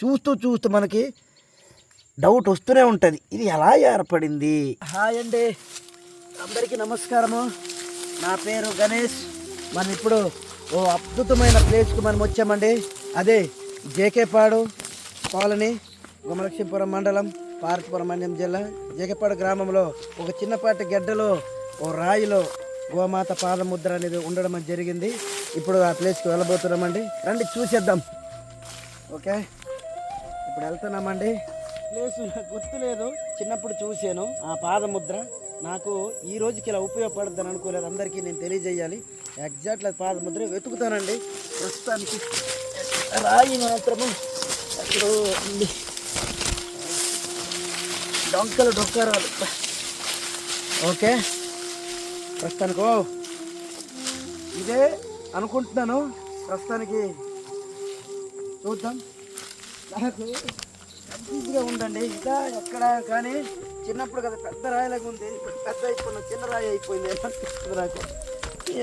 చూస్తూ చూస్తూ మనకి డౌట్ వస్తూనే ఉంటుంది, ఇది ఎలా ఏర్పడింది. హాయ్ అండి, అందరికీ నమస్కారము. నా పేరు గణేష్. మనం ఇప్పుడు ఓ అద్భుతమైన ప్లేస్కి మనం వచ్చామండి. అదే జేకేపాడు కాలనీ, గుమలక్ష్మీపురం మండలం, పార్వతీపురం మండలం జిల్లా. జేకేపాడు గ్రామంలో ఒక చిన్నపాటి గడ్డలో ఓ రాయిలో గోమాత పాదముద్ర అనేది ఉండడం జరిగింది. ఇప్పుడు ఆ ప్లేస్కి వెళ్ళబోతున్నామండి, రండి చూసేద్దాం. ఓకే, ఇప్పుడు వెళ్తున్నామండి. ప్లేస్ గుర్తులేదు, చిన్నప్పుడు చూశాను ఆ పాదముద్ర. నాకు ఈ రోజుకి ఇలా ఉపయోగపడుద్దని అనుకోలేదు, అందరికీ నేను తెలియజేయాలి. ఎగ్జాక్ట్లీ అది పాదముద్ర వెతుకుతానండి. ప్రస్తుతానికి రాయి మాత్రము అక్కడ ఉంది. డొక్కరాలు. ఓకే, ప్రస్తుతానికి ఇదే అనుకుంటున్నాను. ప్రస్తుతానికి చూద్దాం. నాకు కన్ఫ్యూజ్గా ఉందండి, ఇంకా ఎక్కడ కానీ చిన్నప్పుడు కదా పెద్ద రాయిలాగా ఉంది, పెద్ద అయిపోయిన చిన్న రాయి అయిపోయింది అనిపిస్తుంది నాకు.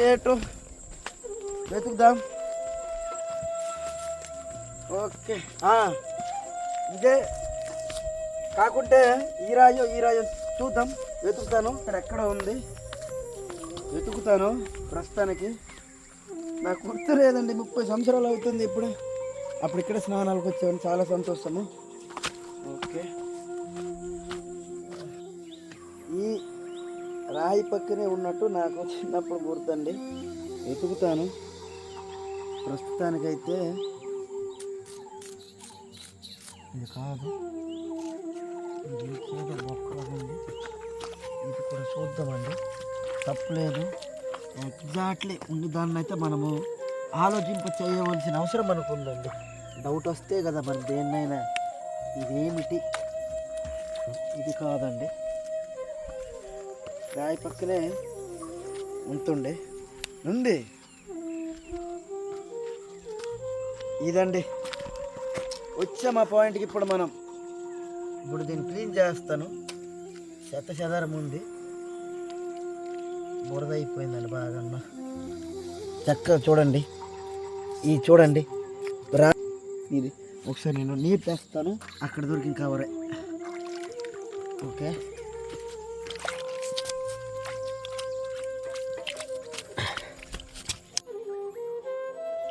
ఏటో వెతుకుదాం. ఓకే, ఇదే కాకుంటే ఈ రాయో చూద్దాం. వెతుకుతాను, ఇక్కడ ఎక్కడ ఉంది వెతుకుతాను. ప్రస్తుతానికి నాకు గుర్తు లేదండి, 30 సంవత్సరాలు అవుతుంది ఇప్పుడు. అప్పుడు ఇక్కడ స్నానాలకు వచ్చాను, చాలా సంతోషము. ఓకే, ఈ రాయి పక్కనే ఉన్నట్టు నాకు చిన్నప్పుడు గుర్తండి. వెతుకుతాను. ప్రస్తుతానికైతే ఇది కాదు, ఇది మొక్కలాగుంది. ఇది కూడా చూద్దామండి, తప్పలేదు. ఎగ్జాక్ట్లీ ఉంది. దాన్ని అయితే మనము ఆలోచింప చేయవలసిన అవసరం మనకు ఉందండి. డౌట్ వస్తే కదా మనం దేన్నైనా. ఇదేమిటి, ఇది కాదండి, రాయి పక్కనే ఉంది. ఇదండి, వచ్చాం ఆ పాయింట్కి. ఇప్పుడు దీన్ని క్లీన్ చేస్తాను. చెదారం ఉంది, బురద అయిపోయిందండి బాగా. చక్కగా చూడండి, చూడండి ఇది. ఒకసారి నేను నీరు తెస్తాను, అక్కడ దొరికిన కవరే. ఓకే,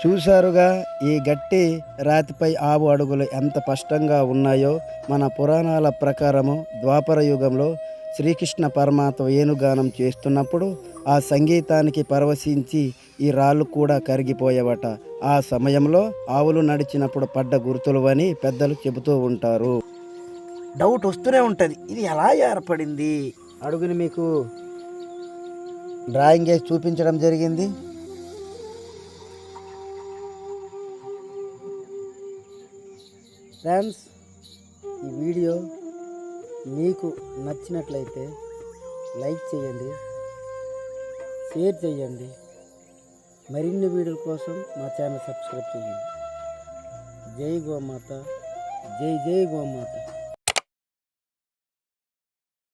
చూశారుగా ఈ గట్టి రాతిపై 6 అడుగులు ఎంత స్పష్టంగా ఉన్నాయో. మన పురాణాల ప్రకారము ద్వాపర యుగంలో శ్రీకృష్ణ పరమాత్మ ఏనుగానం చేస్తున్నప్పుడు ఆ సంగీతానికి పరవశించి ఈ రాళ్ళు కూడా కరిగిపోయేవట. ఆ సమయంలో ఆవులు నడిచినప్పుడు పడ్డ గుర్తులు అని పెద్దలు చెబుతూ ఉంటారు. డౌట్ వస్తూనే ఉంటుంది, ఇది ఎలా ఏర్పడింది. అడుగుని మీకు డ్రాయింగ్ వేసి చూపించడం జరిగింది. ఫ్రెండ్స్, ఈ వీడియో మీకు నచ్చినట్లయితే లైక్ చేయండి, షేర్ చేయండి. మరిన్ని వీడియోల కోసం మా ఛానల్ సబ్స్క్రైబ్ చేయండి. జై గోమాత, జై జై గోమాత.